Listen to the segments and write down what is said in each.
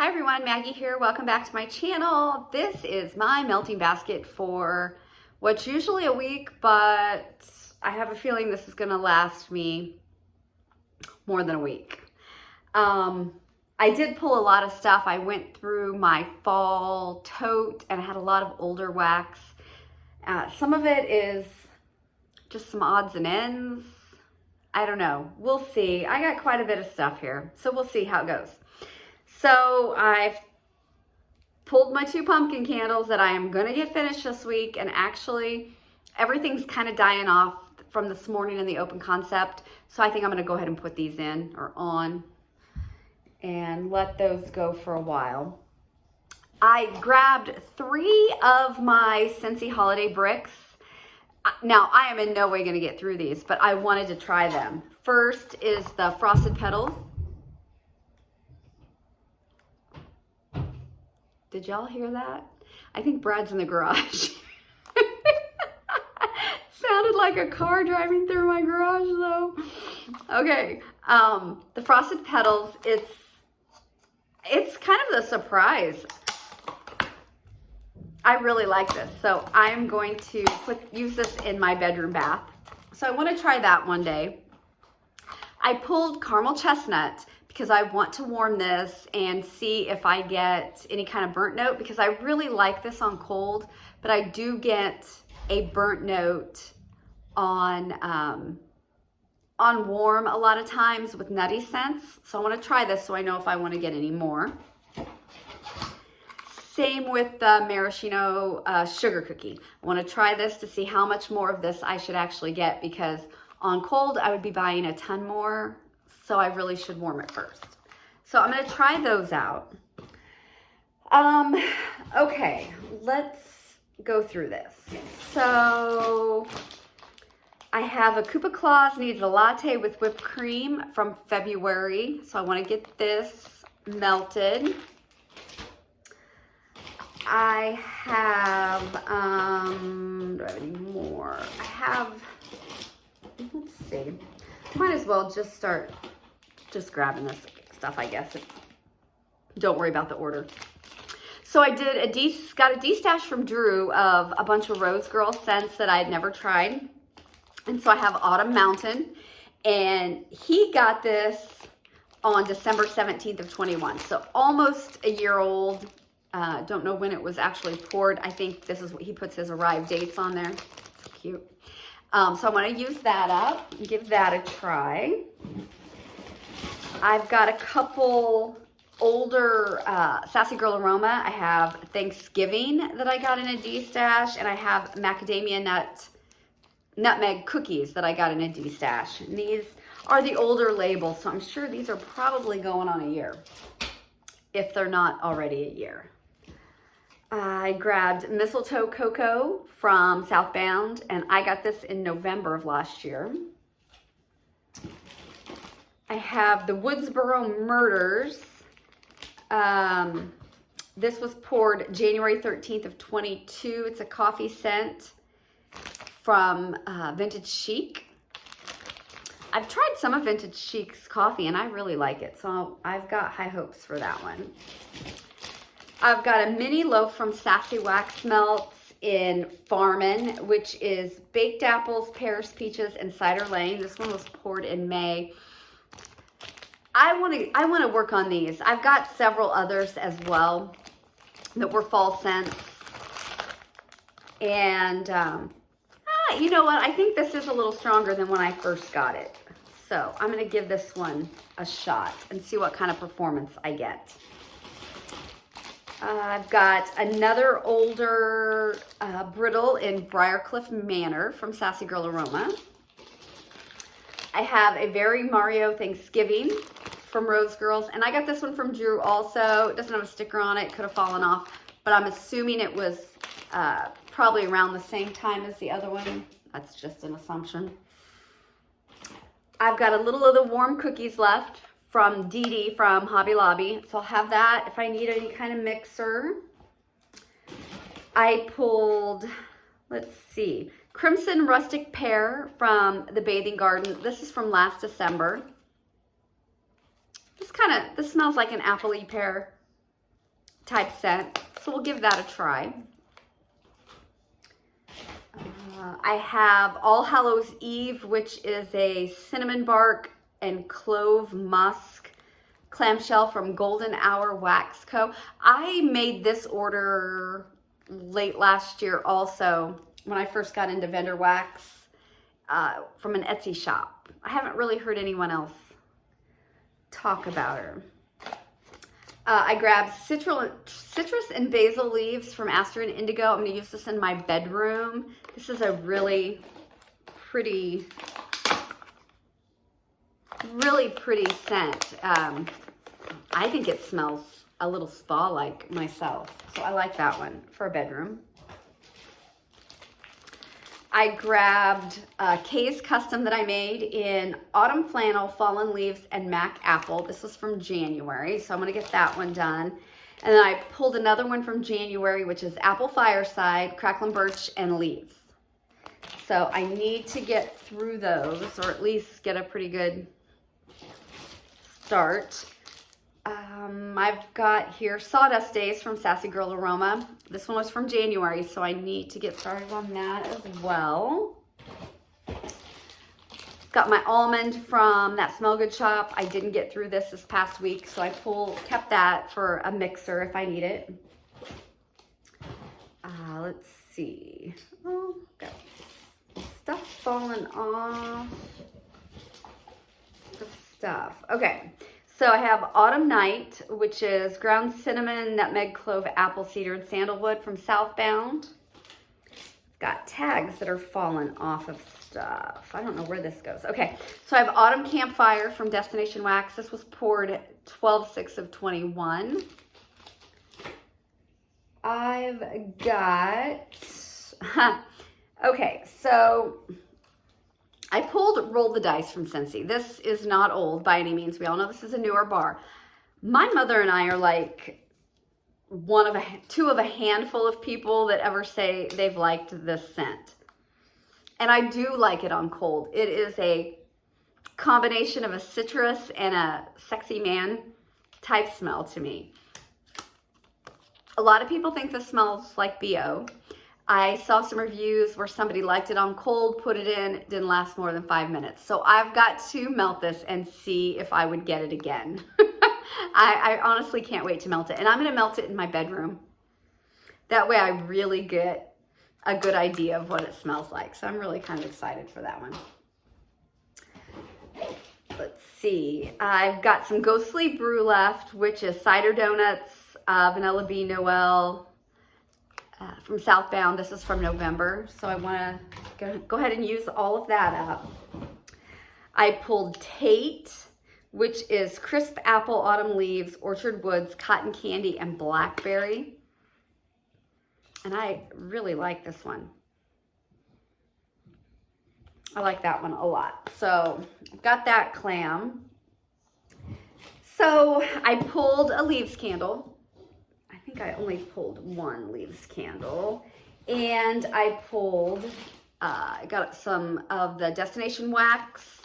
Hi everyone, Maggie here. Welcome back to my channel. This is my melting basket for what's usually a week, but I have a feeling this is gonna last me more than a week. I did pull a lot of stuff. I went through my fall tote and I had a lot of older wax. Some of it is just some odds and ends. I don't know, we'll see. I got quite a bit of stuff here, so we'll see how it goes. So I've pulled my 2 pumpkin candles that I am gonna get finished this week, and actually everything's kind of dying off from this morning in the open concept. So I think I'm gonna go ahead and put these in or on and let those go for a while. I grabbed 3 of my Scentsy holiday bricks. Now I am in no way gonna get through these, but I wanted to try them. First is the Frosted Petals. Did y'all hear that? I think Brad's in the garage. Sounded like a car driving through my garage though. Okay, the Frosted Petals, it's kind of the surprise. I really like this, so I'm going to use this in my bedroom bath. So I want to try that one day. I pulled Caramel Chestnut because I want to warm this and see if I get any kind of burnt note, because I really like this on cold, but I do get a burnt note on warm a lot of times with nutty scents. So I want to try this so I know if I want to get any more. Same with the maraschino sugar cookie. I want to try this to see how much more of this I should actually get, because on cold I would be buying a ton more. So I really should warm it first. So I'm gonna try those out. Okay, let's go through this. So I have a Koopa Claus needs a latte with whipped cream from February. So I wanna get this melted. I have, do I have any more? I have, let's see. Might as well just start grabbing this stuff, I guess. Don't worry about the order. So I did got a de-stash from Drew of a bunch of Rose Girl scents that I had never tried. And so I have Autumn Mountain, and he got this on December 17th of 21. So almost a year old. Don't know when it was actually poured. I think this is what he puts his arrived dates on there. So cute. So I'm going to use that up and give that a try. I've got a couple older Sassy Girl Aroma. I have Thanksgiving that I got in a de-stash, and I have macadamia nutmeg cookies that I got in a de-stash. And these are the older labels, so I'm sure these are probably going on a year, if they're not already a year. I grabbed Mistletoe Cocoa from Southbound, and I got this in November of last year. I have the Woodsboro Murders. This was poured January 13th of 22. It's a coffee scent from Vintage Chic. I've tried some of Vintage Chic's coffee and I really like it, so I've got high hopes for that one. I've got a mini loaf from Sassy Wax Melts in Farmin, which is baked apples, pears, peaches, and cider lane. This one was poured in May. I want to work on these. I've got several others as well that were fall scents. And you know what? I think this is a little stronger than when I first got it. So I'm going to give this one a shot and see what kind of performance I get. I've got another older brittle in Briarcliff Manor from Sassy Girl Aroma. I have a Very Mario Thanksgiving from Rose Girls, and I got this one from Drew also. It doesn't have a sticker on it, could have fallen off, but I'm assuming it was probably around the same time as the other one. That's just an assumption. I've got a little of the warm cookies left from Dee Dee from Hobby Lobby. So I'll have that if I need any kind of mixer. I pulled, let's see, Crimson Rustic Pear from the Bathing Garden. This is from last December. This smells like an apple-y pear. type scent. So we'll give that a try. I have All Hallows Eve, which is a cinnamon bark and clove musk clamshell from Golden Hour Wax Co. I made this order late last year also when I first got into vendor wax from an Etsy shop. I haven't really heard anyone else talk about her. I grabbed citrus and basil leaves from Aster and Indigo. I'm going to use this in my bedroom. This is a really pretty scent. I think it smells a little spa-like myself. So I like that one for a bedroom. I grabbed Kay's Custom that I made in Autumn Flannel, Fallen Leaves, and Mac Apple. This was from January, so I'm going to get that one done. And then I pulled another one from January, which is Apple Fireside, Cracklin' Birch, and Leaves. So I need to get through those, or at least get a pretty good start. I've got here Sawdust Days from Sassy Girl Aroma. This one was from January, so I need to get started on that as well. Got my almond from that Smell Good shop. I didn't get through this past week, so I kept that for a mixer if I need it. Let's see. Oh, got stuff falling off. Stuff. Okay. So I have Autumn Night, which is ground cinnamon, nutmeg, clove, apple cider, and sandalwood from Southbound. Got tags that are falling off of stuff. I don't know where this goes. Okay, so I have Autumn Campfire from Destination Wax. This was poured 12/6 of 21. I've got, okay, so I pulled Roll the Dice from Scentsy. This is not old by any means. We all know this is a newer bar. My mother and I are like two of a handful of people that ever say they've liked this scent. And I do like it on cold. It is a combination of a citrus and a sexy man type smell to me. A lot of people think this smells like BO. I saw some reviews where somebody liked it on cold, put it in, it didn't last more than 5 minutes. So I've got to melt this and see if I would get it again. I honestly can't wait to melt it. And I'm going to melt it in my bedroom. That way I really get a good idea of what it smells like. So I'm really kind of excited for that one. Let's see. I've got some Ghostly Brew left, which is cider donuts, Vanilla Bean Noel, from Southbound. This is from November, so I want to go ahead and use all of that up. I pulled Tate, which is crisp apple, autumn leaves, orchard woods, cotton candy, and blackberry. And I really like this one. I like that one a lot. So I've got that clam. So I pulled a leaves candle. I think I only pulled one leaves candle, and I pulled, I got some of the Destination Wax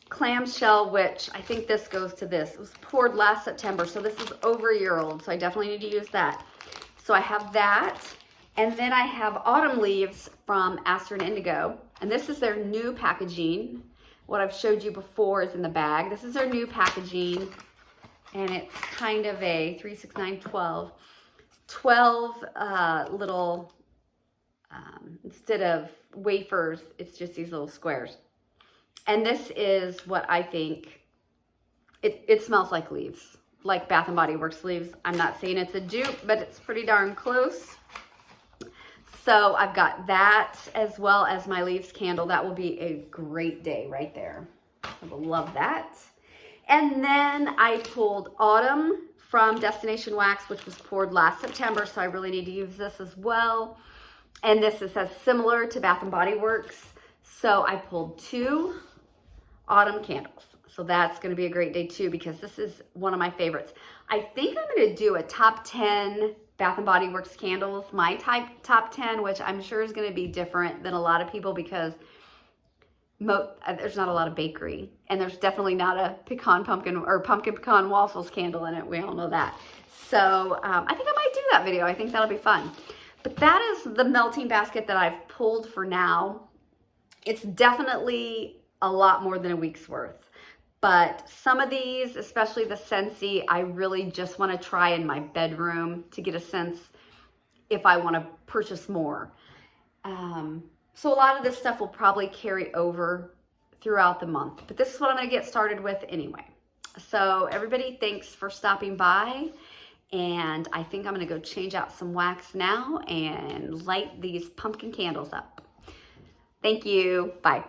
clamshell, which I think this goes to this. It was poured last September, so this is over a year old, so I definitely need to use that. So I have that, and then I have Autumn Leaves from Aster and Indigo, and this is their new packaging. What I've showed you before is in the bag. This is their new packaging. And it's kind of a 3, 6, 9, 12 little, instead of wafers, it's just these little squares. And this is what I think, it smells like leaves, like Bath & Body Works leaves. I'm not saying it's a dupe, but it's pretty darn close. So I've got that as well as my leaves candle. That will be a great day right there. I will love that. And then I pulled Autumn from Destination Wax, which was poured last September, so I really need to use this as well. And this is as similar to Bath & Body Works, so I pulled 2 Autumn candles. So that's going to be a great day too, because this is one of my favorites. I think I'm going to do a top 10 Bath & Body Works candles, my top 10, which I'm sure is going to be different than a lot of people, because there's not a lot of bakery, and there's definitely not a pecan pumpkin or pumpkin pecan waffles candle in it. We all know that. So I think I might do that video. I think that'll be fun. But that is the melting basket that I've pulled for now. It's definitely a lot more than a week's worth. But some of these, especially the Scentsy, I really just want to try in my bedroom to get a sense if I want to purchase more. So a lot of this stuff will probably carry over throughout the month. But this is what I'm going to get started with anyway. So everybody, thanks for stopping by. And I think I'm going to go change out some wax now and light these pumpkin candles up. Thank you. Bye.